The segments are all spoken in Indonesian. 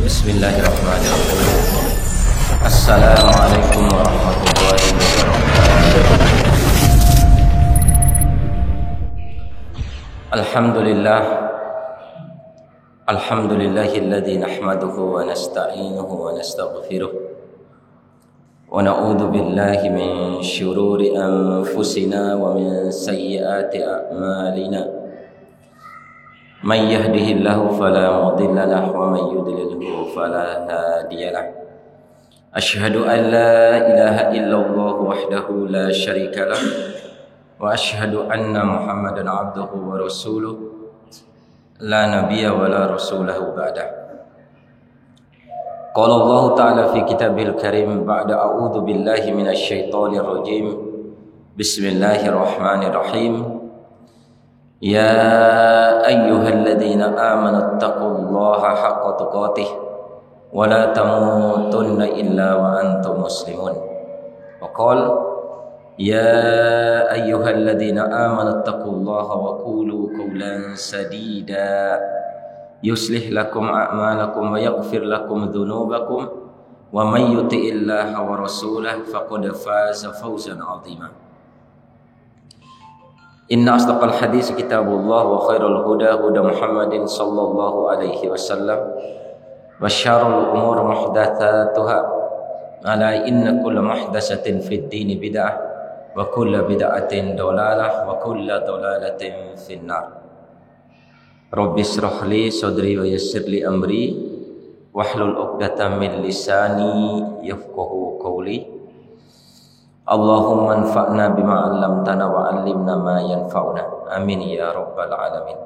Bismillahirrahmanirrahim. Assalamualaikum warahmatullahi wabarakatuh. Alhamdulillahilladzi nahmaduhu wa nasta'inuhu wa nastaghfiruh wa na'udzu billahi min syururi anfusina wa min sayyiati a'malina. Man yahdihillahu fala mudilla lahu wa man yudlilhu fala hadiya lahu. Asyhadu an la ilaha illallah wahdahu la syarika lah wa asyhadu anna Muhammadan abduhu wa rasuluh la nabiyya wa la rasulahu ba'dah. Qala Allah ta'ala fi kitabil karim ba'da a'udzu billahi minasy syaithanir rajim. Bismillahirrahmanirrahim. Ya ayyuhalladzina amanu taqullaha haqqa tuqatih wa la tamutunna illa wa antum muslimun. Wa qala ya ayyuhalladzina amanu taqullaha wa qulu qawlan sadida yuslih lakum a'malakum wa yaghfir lakum dhunubakum wa may yuti'illaha wa rasulahu faqad faza fawzan 'azima. Inna asdaqal hadis kitabullah wa khairul huda huda Muhammadin sallallahu alaihi wasallam wa syarrul umur muhdatsatuha ala inna kulla muhdatsatin fid din bid'ah wa kulla bid'atin dalalah wa kulla dalalatin finnar. Rabbi shrah li sadri wa yassir li amri wahlul 'uqdatam min lisani yafqahu qawli. Allahumma anfa'na bima 'allamtana wa 'allimna ma yanfa'una. Amin ya rabbal alamin.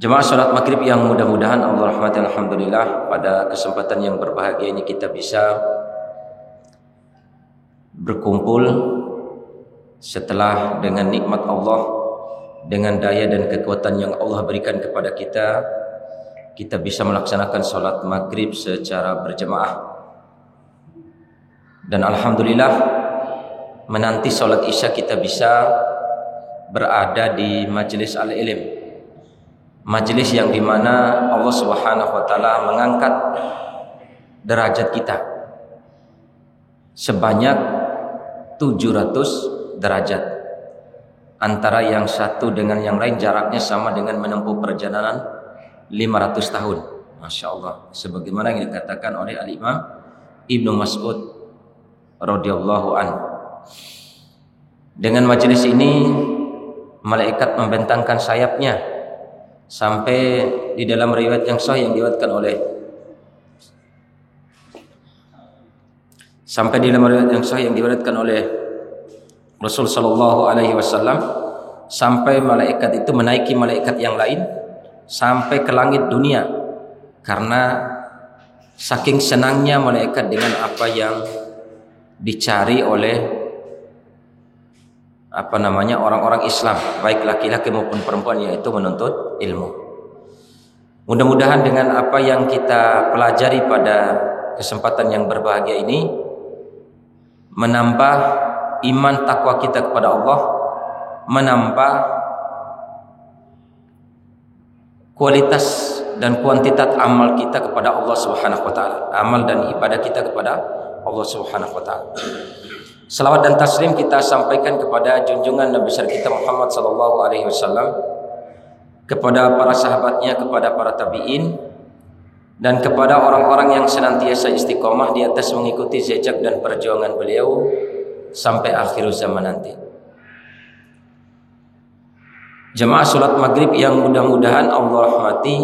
Jemaah salat maghrib yang mudah-mudahan Allah rahmati, alhamdulillah pada kesempatan yang berbahagia ini kita bisa berkumpul setelah dengan nikmat Allah, dengan daya dan kekuatan yang Allah berikan kepada kita bisa melaksanakan salat maghrib secara berjemaah. Dan alhamdulillah menanti salat isya kita bisa berada di majelis al-ilm, majelis yang dimana Allah Subhanahu wa taala mengangkat derajat kita sebanyak 700 derajat. Antara yang satu dengan yang lain jaraknya sama dengan menempuh perjalanan 500 tahun. Masya Allah. Sebagaimana yang dikatakan oleh Al-Imam Ibnu Mas'ud radhiyallahu anhu. Dengan majelis ini malaikat membentangkan sayapnya sampai di dalam riwayat yang sahih yang diriwayatkan oleh Rasul sallallahu alaihi wasallam, sampai malaikat itu menaiki malaikat yang lain sampai ke langit dunia, karena saking senangnya malaikat dengan apa yang dicari oleh orang-orang Islam, baik laki-laki maupun perempuan, yaitu menuntut ilmu. Mudah-mudahan dengan apa yang kita pelajari pada kesempatan yang berbahagia ini menambah iman takwa kita kepada Allah, menambah kualitas dan kuantitas amal kita kepada Allah Subhanahu wa taala, amal dan ibadah kita kepada Allah Subhanahu wa taala. Salawat dan taslim kita sampaikan kepada junjungan Nabi besar kita Muhammad sallallahu alaihi wasallam, kepada para sahabatnya, kepada para tabi'in, dan kepada orang-orang yang senantiasa istiqomah di atas mengikuti jejak dan perjuangan beliau sampai akhir zaman nanti. Jemaah salat maghrib yang mudah-mudahan Allah rahmati,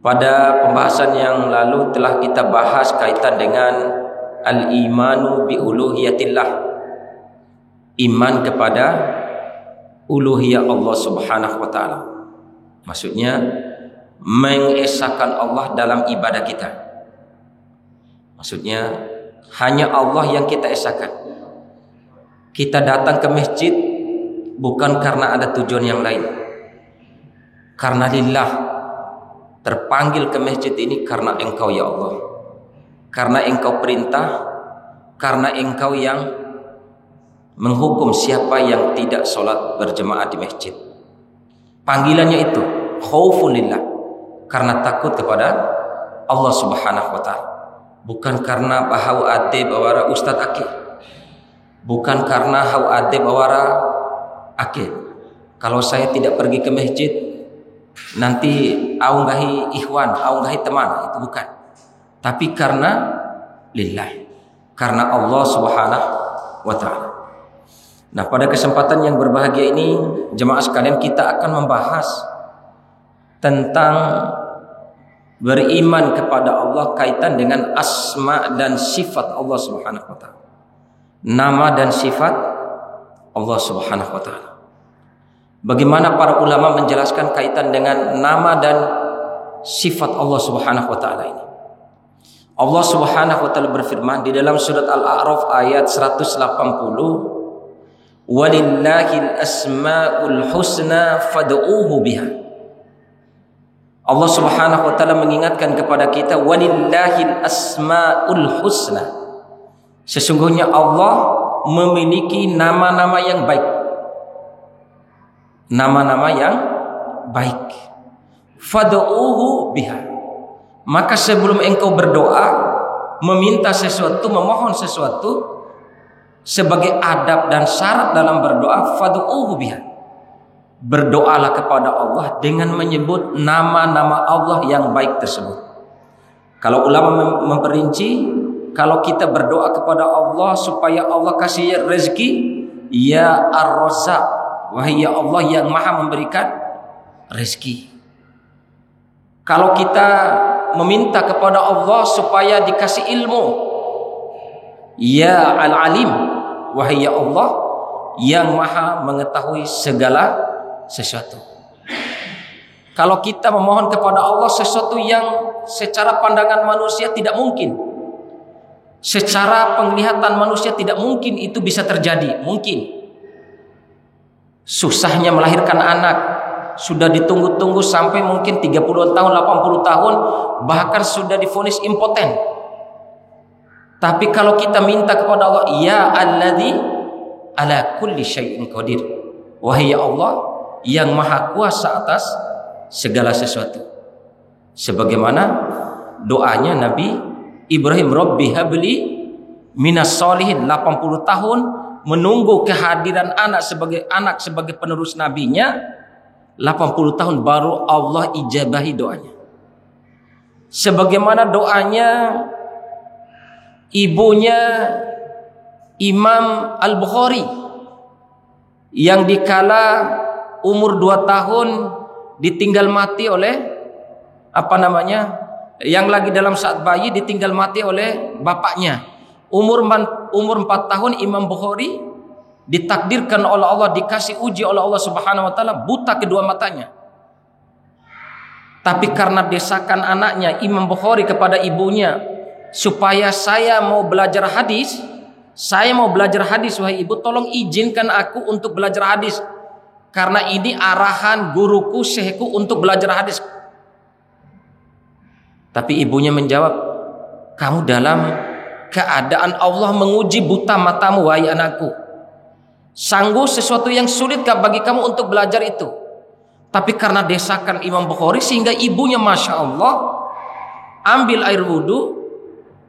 pada pembahasan yang lalu telah kita bahas kaitan dengan al-imanu bi uluhiyatillah, iman kepada uluhiyah Allah Subhanahu wa taala. Maksudnya mengesahkan Allah dalam ibadah kita. Maksudnya hanya Allah yang kita esahkan. Kita datang ke masjid bukan karena ada tujuan yang lain, karena lillah. Terpanggil ke masjid ini karena Engkau ya Allah, karena Engkau perintah, karena Engkau yang menghukum siapa yang tidak sholat berjemaah di masjid. Panggilannya itu khaufun lillah, karena takut kepada Allah Subhanahu wa taala. Bukan karena bahau ade bawara ustad ake. Bukan karena hau ade bawara ake. Kalau saya tidak pergi ke masjid, nanti au ngahi ikhwan, au ngahi teman, itu bukan. Tapi karena lillah, karena Allah Subhanahu wa taala. Nah, pada kesempatan yang berbahagia ini, jemaah sekalian, kita akan membahas tentang beriman kepada Allah kaitan dengan asma dan sifat Allah Subhanahu wa taala. Nama dan sifat Allah Subhanahu wa taala. Bagaimana para ulama menjelaskan kaitan dengan nama dan sifat Allah Subhanahu wa taala ini. Allah Subhanahu wa taala berfirman di dalam surat Al-A'raf ayat 180, "Walillahil asmaul husna fad'uuhu biha." Allah Subhanahu wa taala mengingatkan kepada kita, walillahil asmaul husna. Sesungguhnya Allah memiliki nama-nama yang baik. Nama-nama yang baik. Fad'uuhu biha. Maka sebelum engkau berdoa, meminta sesuatu, memohon sesuatu, sebagai adab dan syarat dalam berdoa, fad'uuhu biha. Berdoalah kepada Allah dengan menyebut nama-nama Allah yang baik tersebut. Kalau ulama memperinci, kalau kita berdoa kepada Allah supaya Allah kasih rezeki, ya Ar-Razzaq, wahai ya Allah yang maha memberikan rezeki. Kalau kita meminta kepada Allah supaya dikasih ilmu, ya Al-Alim, wahai ya Allah yang maha mengetahui segala sesuatu. Kalau kita memohon kepada Allah sesuatu yang secara pandangan manusia tidak mungkin, secara penglihatan manusia tidak mungkin itu bisa terjadi. Mungkin susahnya melahirkan anak, sudah ditunggu-tunggu sampai mungkin 30 tahun, 80 tahun, bahkan sudah divonis impoten. Tapi kalau kita minta kepada Allah, ya alladzi ala kulli syai'in qadir, wahai ya Allah yang maha kuasa atas segala sesuatu. Sebagaimana doanya Nabi Ibrahim, Rabbi habli minas solihin, 80 tahun menunggu kehadiran anak sebagai penerus nabinya, 80 tahun baru Allah ijabahi doanya. Sebagaimana doanya ibunya Imam Al-Bukhari yang dikala umur 2 tahun ditinggal mati oleh yang lagi dalam saat bayi ditinggal mati oleh bapaknya. Umur 4 tahun Imam Bukhari ditakdirkan oleh Allah, dikasih uji oleh Allah Subhanahu wa taala, buta kedua matanya. Tapi karena desakan anaknya Imam Bukhari kepada ibunya, supaya saya mau belajar hadis, wahai ibu, tolong izinkan aku untuk belajar hadis, karena ini arahan guruku, syekhku untuk belajar hadis. Tapi ibunya menjawab, kamu dalam keadaan Allah menguji buta matamu, wahai anakku. Sanggup sesuatu yang sulitkah bagi kamu untuk belajar itu? Tapi karena desakan Imam Bukhari, sehingga ibunya Masya Allah ambil air wudhu,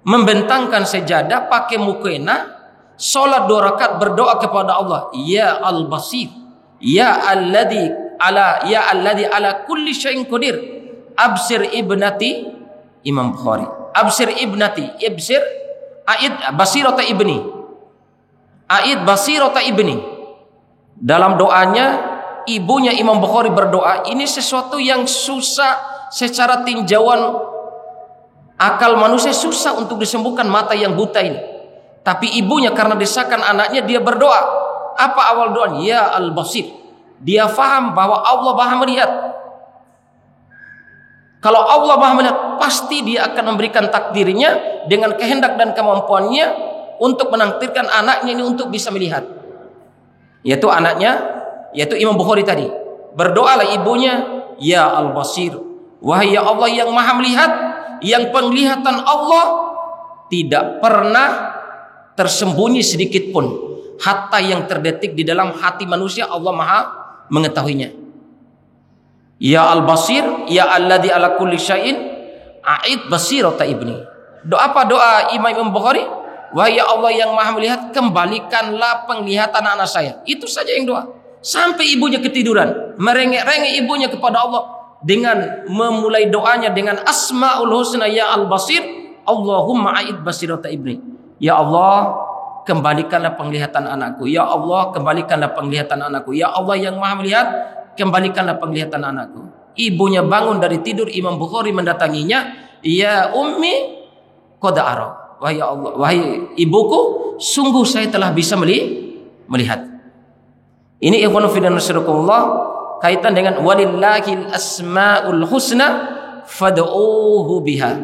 membentangkan sejadah, pakai mukena, sholat 2 rakaat, berdoa kepada Allah, ya Al-Basir, ya alladzi ala kulli syai'in qadir, absir ibnati. Imam Bukhari, absir ibnati, ibsir aid basirata ibni, aid basirata ibni. Dalam doanya ibunya Imam Bukhari berdoa, ini sesuatu yang susah secara tinjauan akal manusia, susah untuk disembuhkan mata yang buta ini. Tapi ibunya karena desakan anaknya, dia berdoa. Apa awal doa? Ya Al-Basir. Dia faham bahwa Allah Maha melihat. Kalau Allah Maha melihat, pasti dia akan memberikan takdirnya dengan kehendak dan kemampuannya untuk menakdirkan anaknya ini untuk bisa melihat. Yaitu anaknya, yaitu Imam Bukhari tadi. Berdoalah ibunya, ya Al-Basir, wahai ya Allah yang Maha melihat, yang penglihatan Allah tidak pernah tersembunyi sedikit pun, hatta yang terdetik di dalam hati manusia Allah Maha mengetahuinya. Ya Al-Basir, ya alladzi ala kulli syai'in a'id basirata ibni. Doa apa doa Imam Bukhari? Wahai ya Allah yang Maha melihat, kembalikanlah penglihatan anak saya. Itu saja yang doa. Sampai ibunya ketiduran, merengek-rengek ibunya kepada Allah dengan memulai doanya dengan Asmaul Husna ya Al-Basir, Allahumma a'id basirata ibni. Ya Allah, kembalikanlah penglihatan anakku. Ya Allah, kembalikanlah penglihatan anakku. Ya Allah yang Maha melihat, kembalikanlah penglihatan anakku. Ibunya bangun dari tidur, Imam Bukhari mendatanginya. Ya ummi qad ara. Wahai Allah, wahai ibuku, sungguh saya telah bisa melihat. Ini ikhwanu fillah nasyarakumullah, kaitan dengan walillahil asmaul husna fad'uuhu biha.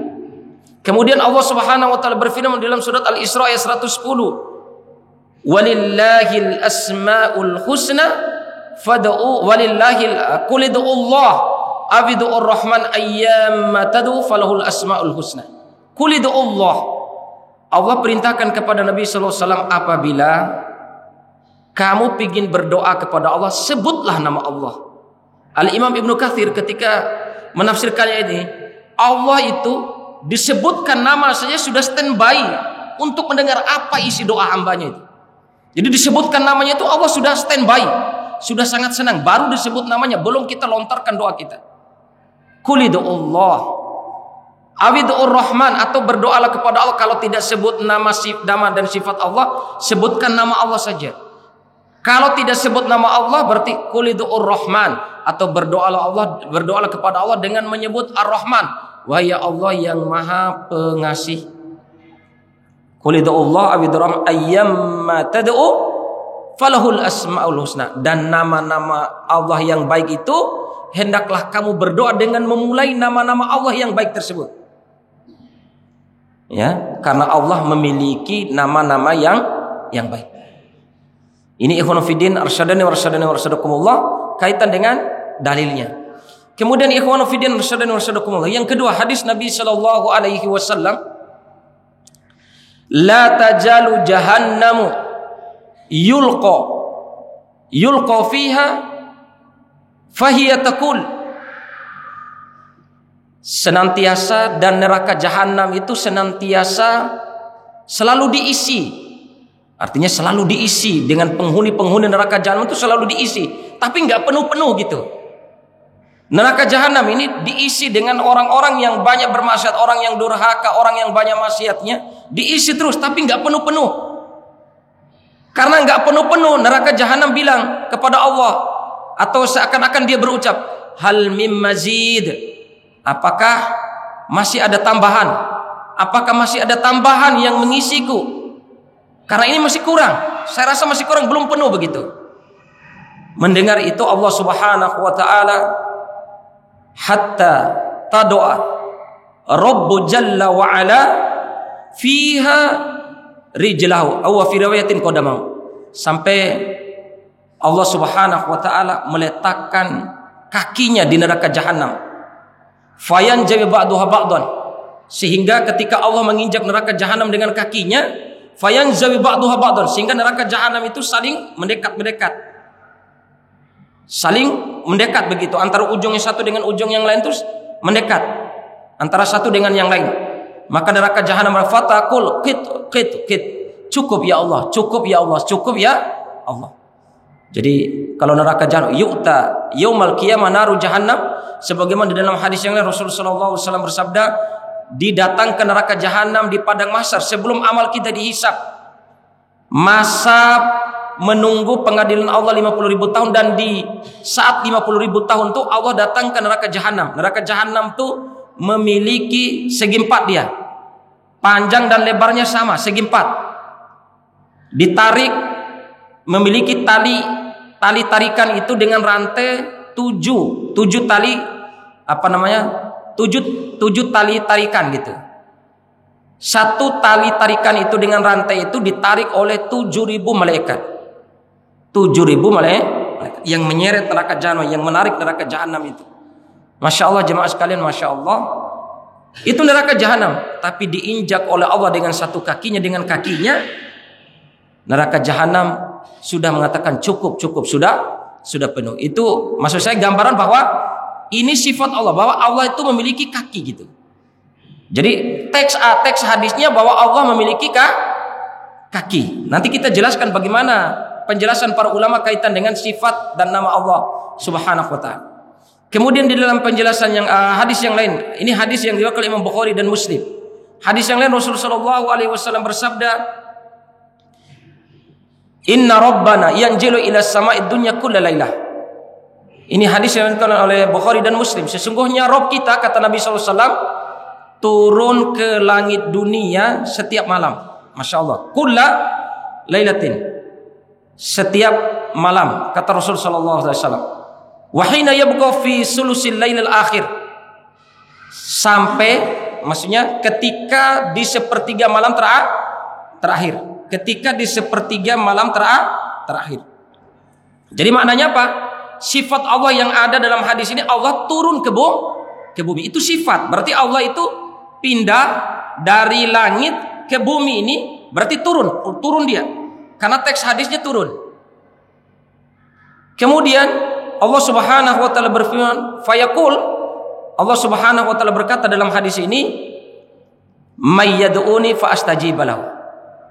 Kemudian Allah Subhanahu wa taala berfirman dalam surat Al-Isra ayat 110. Walillahil asmaul husna fad'u walillahil qul ud'ullah abidur rahman ayyamma tad'u falahul asmaul husna. Qul ud'ullah. Allah perintahkan kepada Nabi sallallahu alaihi wasallam, apabila kamu ingin berdoa kepada Allah, sebutlah nama Allah. Al-Imam Ibnu Katsir ketika menafsirkannya ini, Allah itu disebutkan nama saja sudah standby untuk mendengar apa isi doa hambanya itu. Jadi disebutkan namanya itu Allah sudah standby, sudah sangat senang. Baru disebut namanya, belum kita lontarkan doa kita. Qulidullah awidur rahman, atau berdoalah kepada Allah. Kalau tidak sebut nama dan sifat Allah, sebutkan nama Allah saja. Kalau tidak sebut nama Allah, berarti qulidur rahman, atau berdoalah kepada Allah dengan menyebut ar-Rahman. Wahai Allah yang Maha Pengasih. Qulidullah awidur rahman ayyamma tad'u falahul asmaul husna. Dan nama-nama Allah yang baik itu, hendaklah kamu berdoa dengan memulai nama-nama Allah yang baik tersebut. Ya, karena Allah memiliki nama-nama yang baik. Ini ikhwanu fiddin arsyadani warsyadakumullah, kaitan dengan dalilnya. Kemudian ikhwanu fiddin arsyadani warsyadakumullah, yang kedua, hadis Nabi sallallahu alaihi wasallam, la tajalu jahannamu yulqa fiha fahiya taqul. Senantiasa, dan neraka jahanam itu senantiasa selalu diisi. Artinya selalu diisi dengan penghuni-penghuni neraka jahanam itu selalu diisi, tapi nggak penuh-penuh gitu. Neraka jahanam ini diisi dengan orang-orang yang banyak bermaksiat, orang yang durhaka, orang yang banyak maksiatnya, diisi terus tapi nggak penuh-penuh. Karena nggak penuh-penuh, neraka jahanam bilang kepada Allah, atau seakan-akan dia berucap, hal mim mazid. Apakah masih ada tambahan? Apakah masih ada tambahan yang mengisiku? Karena ini masih kurang. Saya rasa masih kurang, belum penuh begitu. Mendengar itu Allah Subhanahu wa taala, hatta tadoa Rabbu jalla wa ala fiha rijlahu aw fi riwayatin qadamahu, sampai Allah Subhanahu wa taala meletakkan kakinya di neraka jahanam. Fayan jawi ba'duha ba'dan, sehingga ketika Allah menginjak neraka jahanam dengan kakinya, fayan jawi ba'duha ba'dan, sehingga neraka jahanam itu saling mendekat begitu, antara ujungnya satu dengan ujung yang lain terus mendekat, antara satu dengan yang lain. Maka neraka jahanam fatakul qit, cukup ya Allah, cukup ya Allah, cukup ya Allah. Jadi kalau neraka jahanam yu'ta yaumal qiyamah naru jahannam, sebagaimana di dalam hadis yang lain Rasulullah SAW bersabda, didatangkan neraka jahanam di padang mahsyar sebelum amal kita dihisap. Masa menunggu pengadilan Allah 50.000 tahun, dan di saat 50.000 tahun tuh Allah datangkan neraka jahanam. Neraka jahanam tuh memiliki segi 4 dia. Panjang dan lebarnya sama, segi 4. Ditarik, memiliki tali tarikan itu dengan rantai 7 tali, tujuh tali tarikan gitu. Satu tali tarikan itu dengan rantai itu ditarik oleh 7.000 malaikat. 7.000 malaikat yang menyeret neraka jahanam, yang menarik neraka jahanam itu. Masya Allah jemaah sekalian, Masya Allah. Itu neraka jahanam, tapi diinjak oleh Allah dengan satu kakinya, dengan kakinya neraka jahanam sudah mengatakan cukup, sudah penuh. Itu maksud saya gambaran bahwa ini sifat Allah, bahwa Allah itu memiliki kaki gitu. Jadi teks hadisnya bahwa Allah memiliki kaki. Nanti kita jelaskan bagaimana penjelasan para ulama kaitan dengan sifat dan nama Allah Subhanahu wa taala. Kemudian di dalam penjelasan yang hadis yang lain, ini hadis yang diriwayatkan Imam Bukhari dan Muslim. Hadis yang lain Rasulullah sallallahu alaihi wasallam bersabda, "Inna rabbana yanzilu ila sama'id dunya kulla lailah." Ini hadis yang diriwayatkan oleh Bukhari dan Muslim. Sesungguhnya Rabb kita, kata Nabi sallallahu alaihi wasallam, turun ke langit dunia setiap malam. Masya Allah. Kulla lailatin. Setiap malam, kata Rasul sallallahu alaihi wasallam. Wa hina yabqa fi sulusil lailil akhir. Sampai, maksudnya ketika di sepertiga malam terakhir. Ketika di sepertiga malam terakhir. Jadi maknanya apa? Sifat Allah yang ada dalam hadis ini, Allah turun ke bumi. Itu sifat. Berarti Allah itu pindah dari langit ke bumi ini, berarti turun dia. Karena teks hadisnya turun. Kemudian Allah Subhanahu wa taala berfirman, fayaqul, Allah Subhanahu wa taala berkata dalam hadis ini, may yad'uni fa astajib lahu.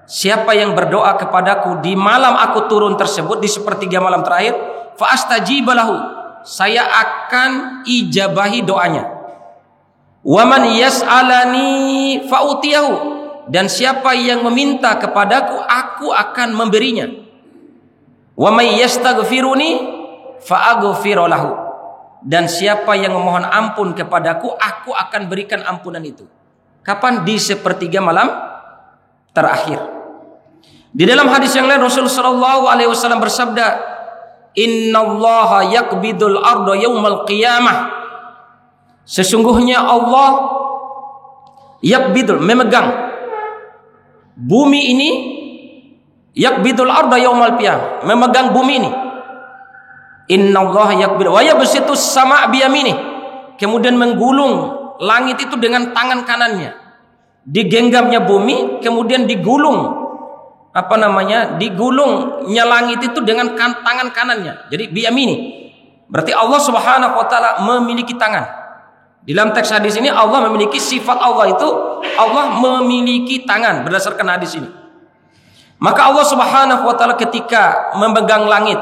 Siapa yang berdoa kepadaku di malam aku turun tersebut, di sepertiga malam terakhir, fa astajib lahu, saya akan ijabahi doanya. Wa man yas'alani fa utiyahu, dan siapa yang meminta kepadaku, aku akan memberinya. Wa may yastaghfiruni fa aghfir lahu, dan siapa yang memohon ampun kepadaku, aku akan berikan ampunan itu. Kapan? Di sepertiga malam terakhir. Di dalam hadis yang lain Rasulullah sallallahu alaihi wasallam bersabda, "Innallaha yaqbidul arda yaumal qiyamah." Sesungguhnya Allah yaqbidul, memegang bumi ini, yaqbidul arda yaumal qiyamah, memegang bumi ini. Innallaha yaqbid wa yabsitus sama' biyaminih, kemudian menggulung langit itu dengan tangan kanannya. Digenggamnya bumi, kemudian digulungnya langit itu dengan tangan kanannya. Jadi biyamini, berarti Allah Subhanahu wa taala memiliki tangan. Di dalam teks hadis ini Allah memiliki sifat, Allah itu Allah memiliki tangan berdasarkan hadis ini. Maka Allah Subhanahu wa taala ketika memegang langit,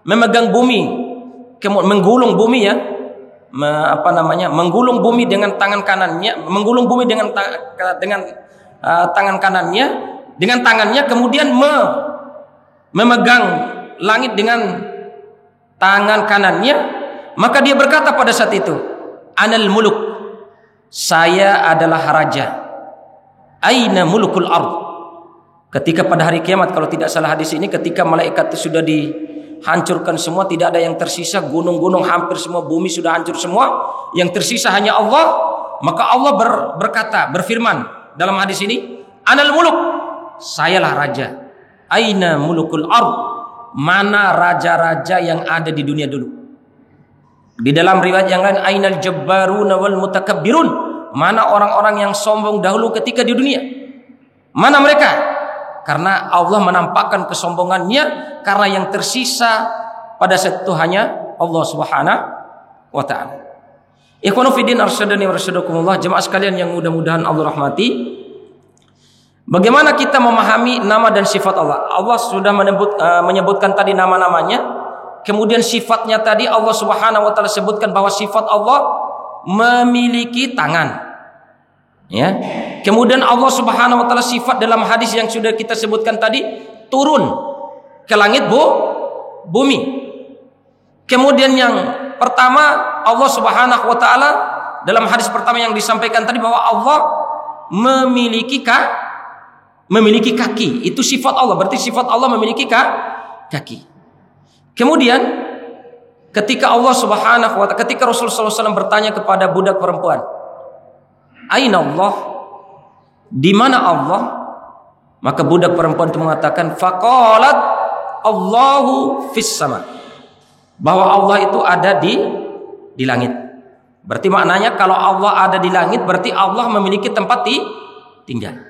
memegang bumi, menggulung bumi ya, menggulung bumi dengan tangan kanannya, menggulung bumi dengan tangan kanannya, dengan tangannya, kemudian memegang langit dengan tangan kanannya, maka dia berkata pada saat itu, anal muluk, saya adalah raja. Aina mulukul ard. Ketika pada hari kiamat, kalau tidak salah hadis ini, ketika malaikat itu sudah dihancurkan semua, tidak ada yang tersisa, gunung-gunung hampir semua, bumi sudah hancur semua, yang tersisa hanya Allah, maka Allah berfirman dalam hadis ini, anal muluk, sayalah raja. Aina mulukul ard, mana raja-raja yang ada di dunia dulu. Di dalam riwayat yang lain, ainal jabbaruna wal mutakabbirun, mana orang-orang yang sombong dahulu ketika di dunia. Mana mereka? Karena Allah menampakkan kesombongannya, karena yang tersisa pada saat itu hanya Allah Subhanahu wa taala. Ikhwanu fiddin arsyadani wa arsyadukumullah, jemaah sekalian yang mudah-mudahan Allah rahmati. Bagaimana kita memahami nama dan sifat Allah? Allah sudah menyebutkan tadi nama-namanya. Kemudian sifatnya tadi Allah Subhanahu wa taala sebutkan bahwa sifat Allah memiliki tangan. Ya. Kemudian Allah Subhanahu wa taala sifat dalam hadis yang sudah kita sebutkan tadi, turun ke langit bumi. Kemudian yang pertama, Allah Subhanahu wa taala dalam hadis pertama yang disampaikan tadi bahwa Allah memiliki kaki. Itu sifat Allah, berarti sifat Allah memiliki kaki. Kemudian ketika Allah Subhanahu wa taala, ketika Rasulullah SAW bertanya kepada budak perempuan, aina Allah, di mana Allah? Maka budak perempuan itu mengatakan, faqalat Allahu fis sama, bahwa Allah itu ada di langit. Berarti maknanya kalau Allah ada di langit, berarti Allah memiliki tempat tinggal.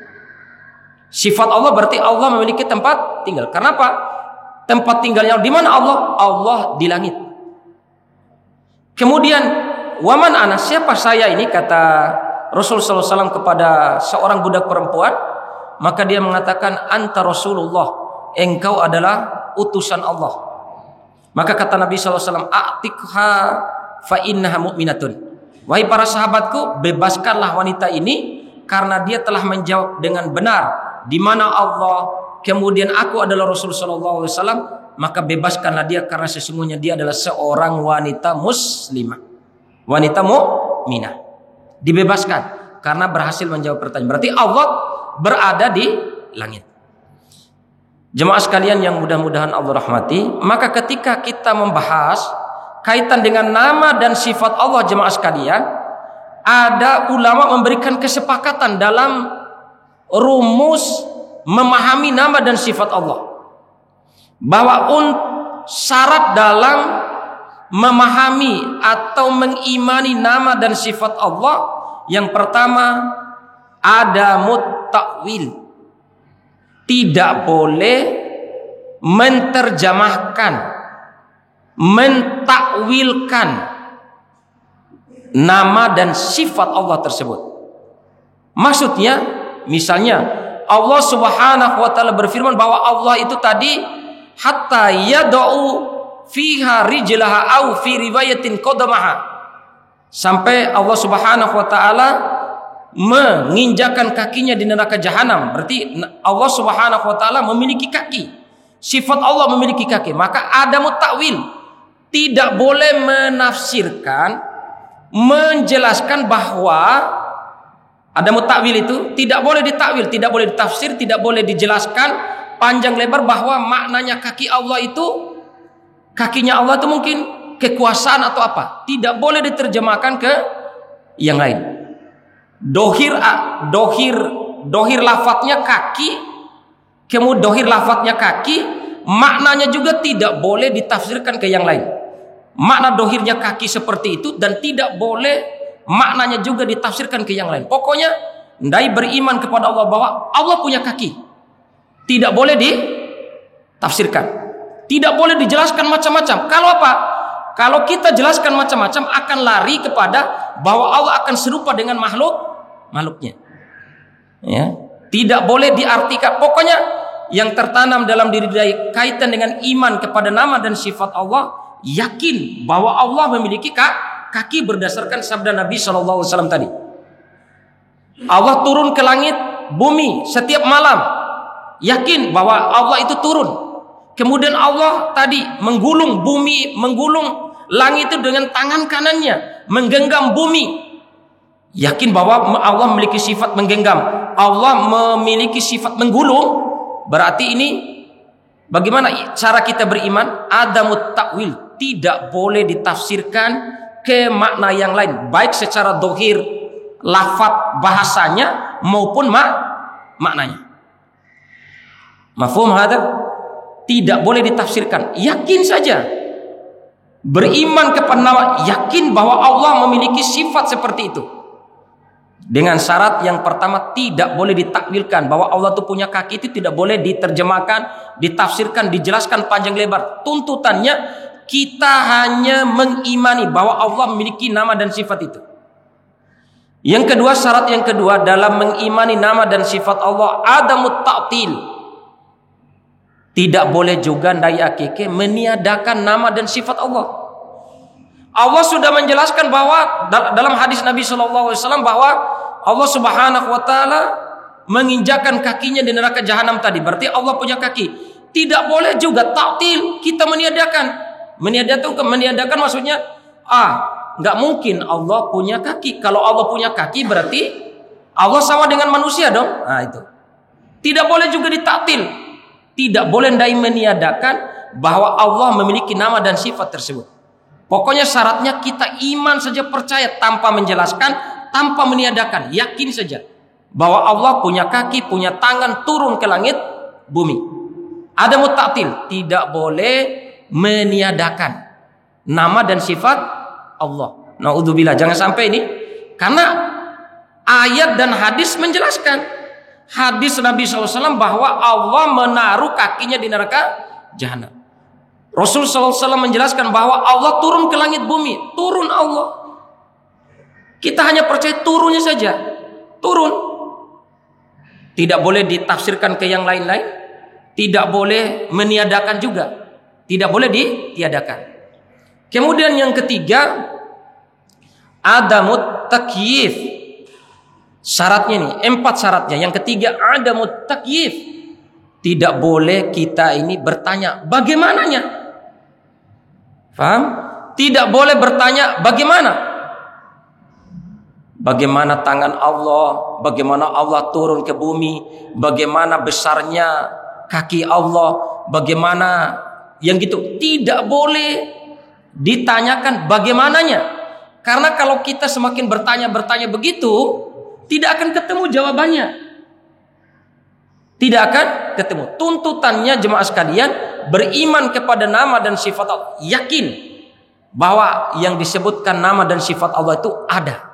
Sifat Allah berarti Allah memiliki tempat tinggal. Kenapa? Tempat tinggalnya di mana Allah? Allah di langit. Kemudian "Waman ana?" Siapa saya ini? Kata Rasul sallallahu alaihi wasallam kepada seorang budak perempuan. Maka dia mengatakan, "Anta Rasulullah." Engkau adalah utusan Allah. Maka kata Nabi sallallahu alaihi wasallam, "A'tiqha fa innaha mu'minatun." Wahai para sahabatku, bebaskanlah wanita ini karena dia telah menjawab dengan benar di mana Allah, kemudian aku adalah Rasul sallallahu alaihi wasallam, maka bebaskanlah dia karena sesungguhnya dia adalah seorang wanita muslimah, wanita mukminah. Dibebaskan karena berhasil menjawab pertanyaan. Berarti Allah berada di langit. Jemaah sekalian yang mudah-mudahan Allah rahmati, maka ketika kita membahas kaitan dengan nama dan sifat Allah, jemaah sekalian, ada ulama memberikan kesepakatan dalam rumus memahami nama dan sifat Allah, bahwa syarat dalam memahami atau mengimani nama dan sifat Allah, yang pertama ada mutakwil. Tidak boleh menterjemahkan, mentakwilkan nama dan sifat Allah tersebut. Maksudnya, misalnya Allah Subhanahu wa taala berfirman bahwa Allah itu tadi hatta yad'u fiha rijlaha au fi riwayatin qadamaha. Sampai Allah Subhanahu wa taala menginjakan kakinya di neraka jahanam. Berarti Allah Subhanahu wa taala memiliki kaki. Sifat Allah memiliki kaki. Maka ada mutakwil. Tidak boleh menafsirkan, menjelaskan bahwa ada mutakwil itu tidak boleh ditakwil, tidak boleh ditafsir, tidak boleh dijelaskan panjang lebar bahwa maknanya kaki Allah itu, kakinya Allah itu mungkin kekuasaan atau apa. Tidak boleh diterjemahkan ke yang lain. Dohir lafadznya kaki, kemudian dohir lafadznya kaki, maknanya juga tidak boleh ditafsirkan ke yang lain. Makna dohirnya kaki seperti itu, dan tidak boleh maknanya juga ditafsirkan ke yang lain. Pokoknya ndai beriman kepada Allah bahwa Allah punya kaki, tidak boleh ditafsirkan, tidak boleh dijelaskan macam-macam. Kalau apa? Kalau kita jelaskan macam-macam, akan lari kepada bahwa Allah akan serupa dengan makhluknya. Ya, tidak boleh diartikan. Pokoknya yang tertanam dalam diri kaitan dengan iman kepada nama dan sifat Allah, yakin bahwa Allah memiliki kaki berdasarkan sabda Nabi SAW tadi. Allah turun ke langit bumi setiap malam, yakin bahwa Allah itu turun. Kemudian Allah tadi menggulung bumi, menggulung langit itu dengan tangan kanannya, menggenggam bumi. Yakin bahwa Allah memiliki sifat menggenggam, Allah memiliki sifat menggulung. Berarti ini bagaimana cara kita beriman? Ada mutakwil, tidak boleh ditafsirkan ke makna yang lain, baik secara dohir lafaz bahasanya maupun maknanya. Mafhum hadza? Tidak boleh ditafsirkan. Yakin saja, beriman kepada nama, yakin bahwa Allah memiliki sifat seperti itu. Dengan syarat yang pertama, tidak boleh ditakwilkan bahwa Allah itu punya kaki, itu tidak boleh diterjemahkan, ditafsirkan, dijelaskan panjang lebar. Tuntutannya kita hanya mengimani bahwa Allah memiliki nama dan sifat itu. Yang kedua, syarat yang kedua dalam mengimani nama dan sifat Allah, ada mutta'til. Tidak boleh juga ndai akike meniadakan nama dan sifat Allah. Allah sudah menjelaskan bahwa dalam hadis Nabi SAW bahwa Allah Subhanahu wa taala menginjakan kakinya di neraka jahanam tadi. Berarti Allah punya kaki. Tidak boleh juga ta'til, kita meniadakan. Meniadakan maksudnya nggak mungkin Allah punya kaki. Kalau Allah punya kaki berarti Allah sama dengan manusia dong. Nah itu. Tidak boleh juga ditaktil. Tidak boleh ndai meniadakan bahwa Allah memiliki nama dan sifat tersebut. Pokoknya syaratnya kita iman saja, percaya tanpa menjelaskan, tanpa meniadakan, yakin saja bahwa Allah punya kaki, punya tangan, turun ke langit, bumi. Ada mutaktil, tidak boleh meniadakan nama dan sifat Allah. Naudzubillah, jangan sampai ini, karena ayat dan hadis menjelaskan. Hadis Nabi SAW bahwa Allah menaruh kakinya di neraka jahanam. Rasul SAW menjelaskan bahwa Allah turun ke langit bumi. Turun Allah. Kita hanya percaya turunnya saja. Turun. Tidak boleh ditafsirkan ke yang lain-lain. Tidak boleh meniadakan juga. Tidak boleh ditiadakan. Kemudian yang ketiga, adamut takyif. Syaratnya nih, 4 syaratnya. Yang ketiga, adamut takyif. Tidak boleh kita ini bertanya bagaimananya. Paham? Tidak boleh bertanya bagaimana. Bagaimana tangan Allah, bagaimana Allah turun ke bumi, bagaimana besarnya kaki Allah, bagaimana yang gitu. Tidak boleh ditanyakan bagaimananya. Karena kalau kita semakin bertanya begitu, tidak akan ketemu jawabannya. Tidak akan ketemu. Tuntutannya jemaah sekalian, beriman kepada nama dan sifat Allah. Yakin bahwa yang disebutkan nama dan sifat Allah itu ada.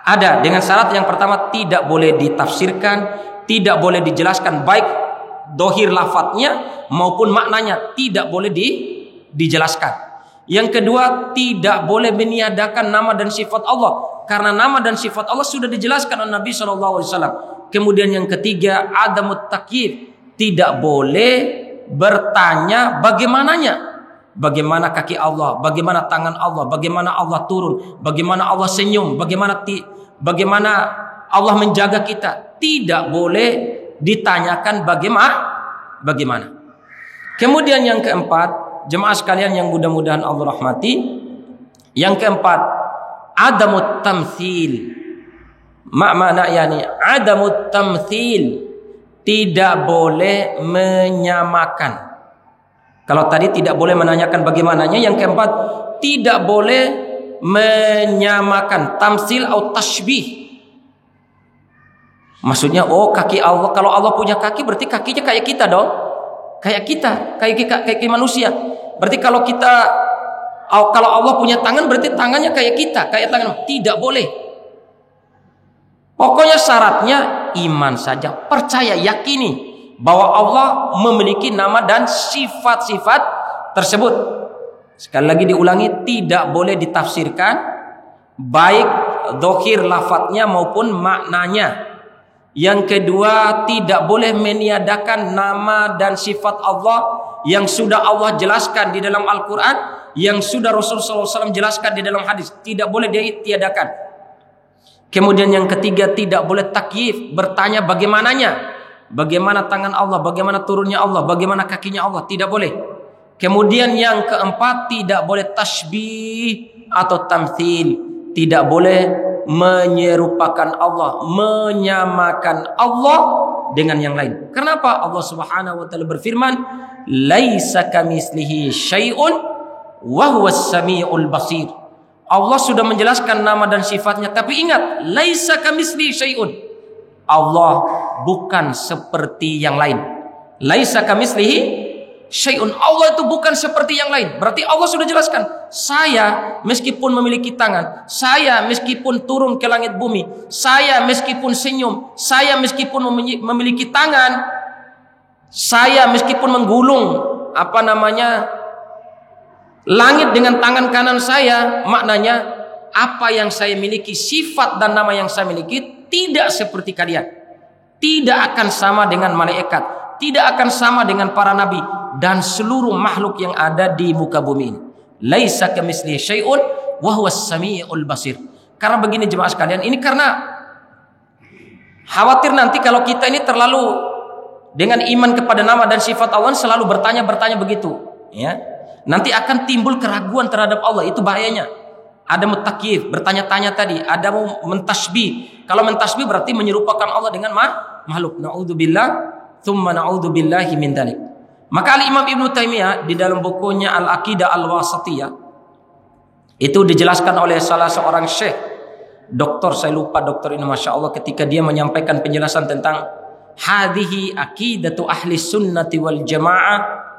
Ada. Dengan syarat yang pertama, tidak boleh ditafsirkan, tidak boleh dijelaskan, baik dohir lafadznya maupun maknanya tidak boleh dijelaskan. Yang kedua, tidak boleh meniadakan nama dan sifat Allah, karena nama dan sifat Allah sudah dijelaskan oleh Nabi SAW. Kemudian yang ketiga, adamut takyif, tidak boleh bertanya bagaimananya. Bagaimana kaki Allah, bagaimana tangan Allah, bagaimana Allah turun, bagaimana Allah senyum, bagaimana Allah menjaga kita. Tidak boleh ditanyakan bagaimana. Kemudian yang keempat, jemaah sekalian yang mudah-mudahan Allah rahmati, yang keempat, adamut tamtsil. Makna yani adamut tamtsil, tidak boleh menyamakan. Kalau tadi tidak boleh menanyakan bagaimananya, yang keempat, tidak boleh menyamakan, tamsil atau tashbih. Maksudnya, kaki Allah, kalau Allah punya kaki berarti kakinya kayak kita dong. Kayak kita, kayak manusia. Berarti kalau Allah punya tangan berarti tangannya kayak kita, kayak tangan. Tidak boleh. Pokoknya syaratnya iman saja, percaya, yakini bahwa Allah memiliki nama dan sifat-sifat tersebut. Sekali lagi diulangi, tidak boleh ditafsirkan, baik dohir lafadznya maupun maknanya. Yang kedua, tidak boleh meniadakan nama dan sifat Allah yang sudah Allah jelaskan di dalam Al-Quran, yang sudah Rasulullah SAW jelaskan di dalam hadis. Tidak boleh ditiadakan. Kemudian yang ketiga, tidak boleh takyif, bertanya bagaimananya. Bagaimana tangan Allah, bagaimana turunnya Allah, bagaimana kakinya Allah, tidak boleh. Kemudian yang keempat, tidak boleh tashbih atau tamtsil, tidak boleh menyerupakan Allah, menyamakan Allah dengan yang lain. Kenapa? Allah Subhanahu wa taala berfirman, "Laisa kamitslihi syai'un wa huwas samiul basir." Allah sudah menjelaskan nama dan sifatnya, tapi ingat, laisa kamitslihi syai'un. Allah bukan seperti yang lain. Laisa kamitslihi syai'un. Allah itu bukan seperti yang lain. Berarti Allah sudah jelaskan, saya meskipun memiliki tangan, saya meskipun turun ke langit bumi, saya meskipun senyum, saya meskipun memiliki tangan, saya meskipun menggulung langit dengan tangan kanan saya, maknanya apa yang saya miliki, sifat dan nama yang saya miliki tidak seperti kalian. Tidak akan sama dengan malaikat, tidak akan sama dengan para nabi dan seluruh makhluk yang ada di muka bumi ini. Laisa kamitslihi syai'un wa huwas samiul basir. Karena begini jemaah sekalian, ini karena khawatir nanti kalau kita ini terlalu dengan iman kepada nama dan sifat Allah selalu bertanya begitu, ya. Nanti akan timbul keraguan terhadap Allah, itu bahayanya. Ada mutakyif, bertanya-tanya tadi, ada mentasbih. Kalau mentasbih berarti menyerupakan Allah dengan makhluk. Na'udzubillah, tsumma na'udzubillahi min dzalik. Maka Al-Imam Ibnu Taimiyah di dalam bukunya Al-Aqidah Al-Wasatiyah itu dijelaskan oleh salah seorang syekh, doktor, saya lupa doktor ini, masya Allah, ketika dia menyampaikan penjelasan tentang hadhihi aqidatu ahli sunnati wal jamaah,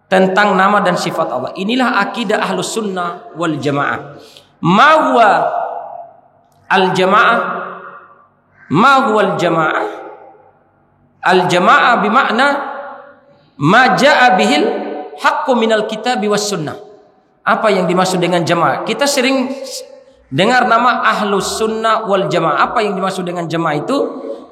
tentang nama dan sifat Allah. Inilah akidah ahlus sunnah wal jamaah. Ma huwa al-jamaah? Ma huwa al-jamaah? Al-jamaah bimakna ma ja'a bihil haqqu minal kitabi was sunnah. Apa yang dimaksud dengan jamaah? Kita sering Dengar nama Ahlus Sunnah wal Jamaah. Apa yang dimaksud dengan jamaah itu?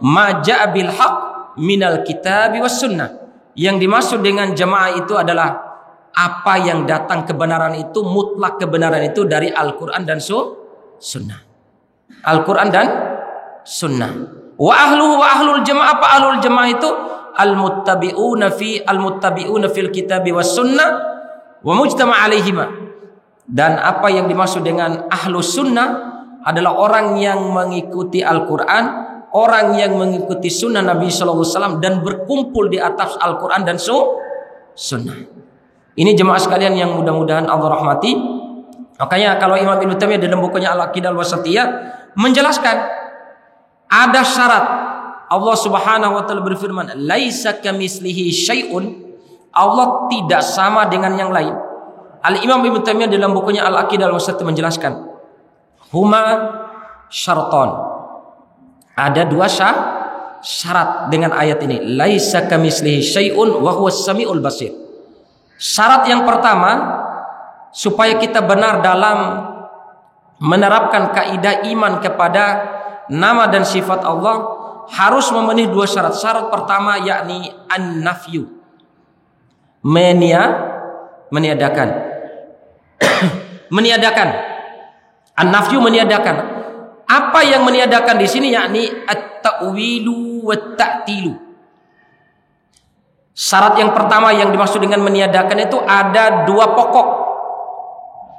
Ma ja'a bil haq minal kitabi was sunnah. Yang dimaksud dengan jamaah itu adalah apa yang datang kebenaran itu, mutlak kebenaran itu dari Al-Quran dan Sunnah. Al-Quran dan Sunnah. Wa ahlul jamaah. Apa ahlul jamaah itu? Al-muttabi'una fil kitabi was sunnah wa mujtama' alaihima. Dan apa yang dimaksud dengan ahlus sunnah adalah orang yang mengikuti Al-Quran, orang yang mengikuti sunnah Nabi SAW dan berkumpul di atas Al-Quran dan sunnah. Ini jemaah sekalian yang mudah-mudahan Allah rahmati. Makanya kalau Imam Ibnu Taimiyah dalam bukunya Al-Aqidah Al-Wasatiyah menjelaskan ada syarat. Allah Subhanahu wa taala berfirman, "Laisa kamitslihi syai'un." Allah tidak sama dengan yang lain. Al-Imam Ibnu Taimiyah dalam bukunya Al-Aqidah Al-Wasatiyah menjelaskan, "Huma syarton." Ada dua syarat dengan ayat ini. Laisa kamitslihi syai'un wa huwas samiul basir. Syarat yang pertama, supaya kita benar dalam menerapkan kaidah iman kepada nama dan sifat Allah, harus memenuhi dua syarat. Syarat pertama yakni an-nafyu, meniadakan. Meniadakan. An-nafyu meniadakan. Apa yang meniadakan di sini yakni at-ta'wilu wat-ta'tilu. Syarat yang pertama yang dimaksud dengan meniadakan itu ada dua pokok.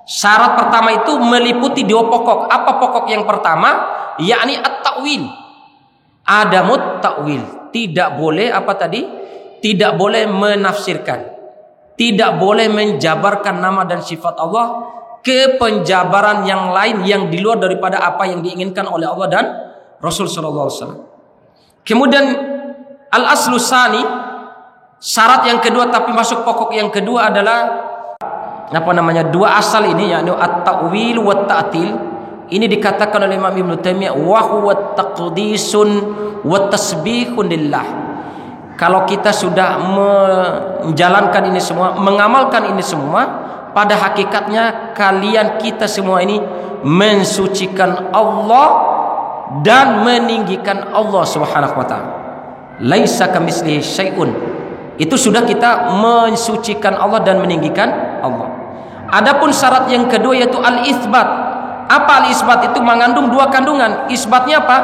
Syarat pertama itu meliputi dua pokok. Apa pokok yang pertama? Yakni at-ta'wil. Adamut ta'wil. Tidak boleh apa tadi? Tidak boleh menafsirkan. Tidak boleh menjabarkan nama dan sifat Allah ke penjabaran yang lain yang di luar daripada apa yang diinginkan oleh Allah dan Rasul sallallahu alaihi wasallam. Kemudian al-aslu tsani, syarat yang kedua tapi masuk pokok yang kedua adalah dua asal ini yakni at-ta'wil wa at-ta'til. Ini dikatakan oleh Imam Ibnu Taimiyah wa huwa taqdisun wa tasbihun lillah. Kalau kita sudah menjalankan ini semua, mengamalkan ini semua, pada hakikatnya kita semua ini mensucikan Allah dan meninggikan Allah Subhanahu wa taala. Laisa kamitslihi syai'un. Itu sudah kita mensucikan Allah dan meninggikan Allah. Adapun syarat yang kedua yaitu al-itsbat. Apa al-itsbat itu? Mengandung dua kandungan. Isbatnya apa?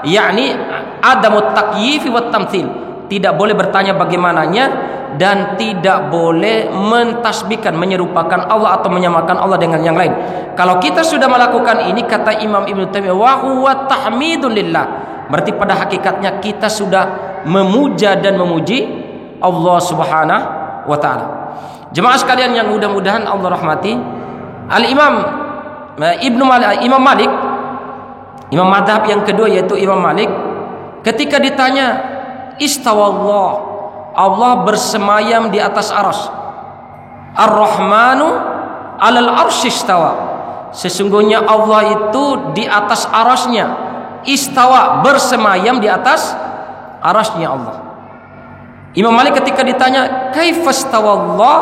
Yakni adamut taqyifi wat tamtsil. Tidak boleh bertanya bagaimananya dan tidak boleh mentasbihkan, menyerupakan Allah atau menyamakan Allah dengan yang lain. Kalau kita sudah melakukan ini, kata Imam Ibnu Taimiyah, wa huwa tahmidun lillah. Berarti pada hakikatnya kita sudah memuja dan memuji Allah Subhanahu wa taala. Jemaah sekalian yang mudah-mudahan Allah rahmati, Al-Imam Imam Malik, imam madhab yang kedua yaitu Imam Malik, ketika ditanya istawallah, Allah bersemayam di atas arsy. Ar-Rahmanu 'alal arsy istawa. Sesungguhnya Allah itu di atas arasy-Nya. Istawa, bersemayam di atas arasy-Nya Allah. Imam Malik ketika ditanya, kaifastawallah,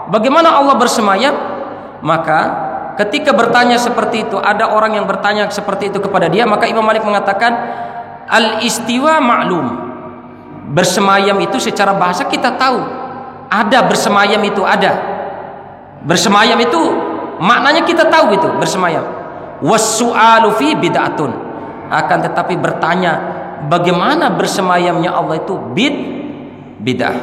bagaimana Allah bersemayam? Maka ketika bertanya seperti itu, ada orang yang bertanya seperti itu kepada dia, maka Imam Malik mengatakan, al-istiwa ma'lum. Bersemayam itu secara bahasa kita tahu. Ada bersemayam itu ada. Bersemayam itu maknanya kita tahu itu bersemayam. Was-su'alu fi bid'atun. Akan tetapi bertanya bagaimana bersemayamnya Allah itu bid'ah.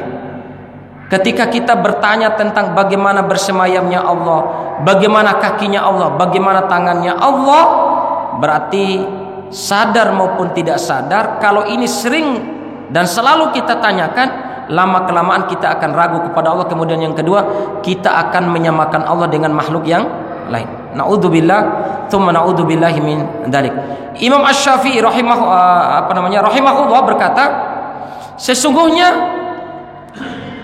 Ketika kita bertanya tentang bagaimana bersemayamnya Allah, bagaimana kakinya Allah, bagaimana tangannya Allah, berarti sadar maupun tidak sadar, kalau ini sering dan selalu kita tanyakan, lama-kelamaan kita akan ragu kepada Allah. Kemudian yang kedua, kita akan menyamakan Allah dengan makhluk yang lain. Na'udzubillah, tsumma na'udzubillahi min dzalik. Imam Asy-Syafi'i rahimahullah berkata, sesungguhnya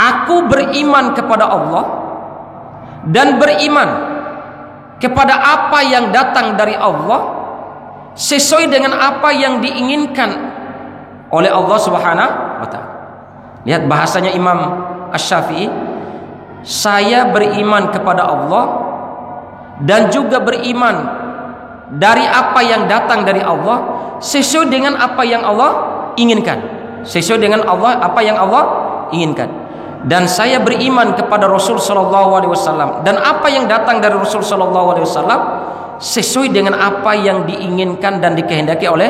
aku beriman kepada Allah dan beriman kepada apa yang datang dari Allah sesuai dengan apa yang diinginkan oleh Allah Subhanahu wa taala. Lihat bahasanya Imam Asy-Syafi'i, saya beriman kepada Allah dan juga beriman dari apa yang datang dari Allah sesuai dengan apa yang Allah inginkan. Sesuai dengan Allah apa yang Allah inginkan. Dan saya beriman kepada Rasul sallallahu alaihi wasallam dan apa yang datang dari Rasul sallallahu alaihi wasallam sesuai dengan apa yang diinginkan dan dikehendaki oleh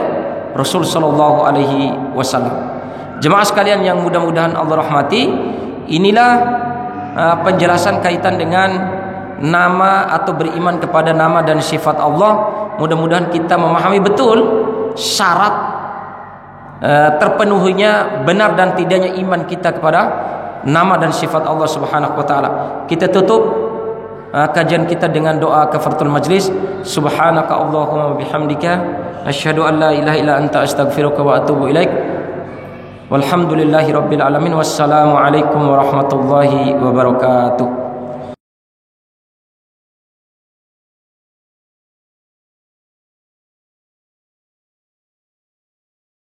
Rasul sallallahu alaihi wasallam. Jemaah sekalian yang mudah-mudahan Allah rahmati, inilah penjelasan kaitan dengan nama atau beriman kepada nama dan sifat Allah. Mudah-mudahan kita memahami betul syarat terpenuhinya benar dan tidaknya iman kita kepada nama dan sifat Allah Subhanahu wa taala. Kita tutup kajian kita dengan doa kafaratul majlis. Subhanaka Allahumma bihamdika asyhadu an la ilaha illa anta astaghfiruka wa atubu ilaik. Walhamdulillahi rabbil alamin. Wassalamu alaikum warahmatullahi wabarakatuh.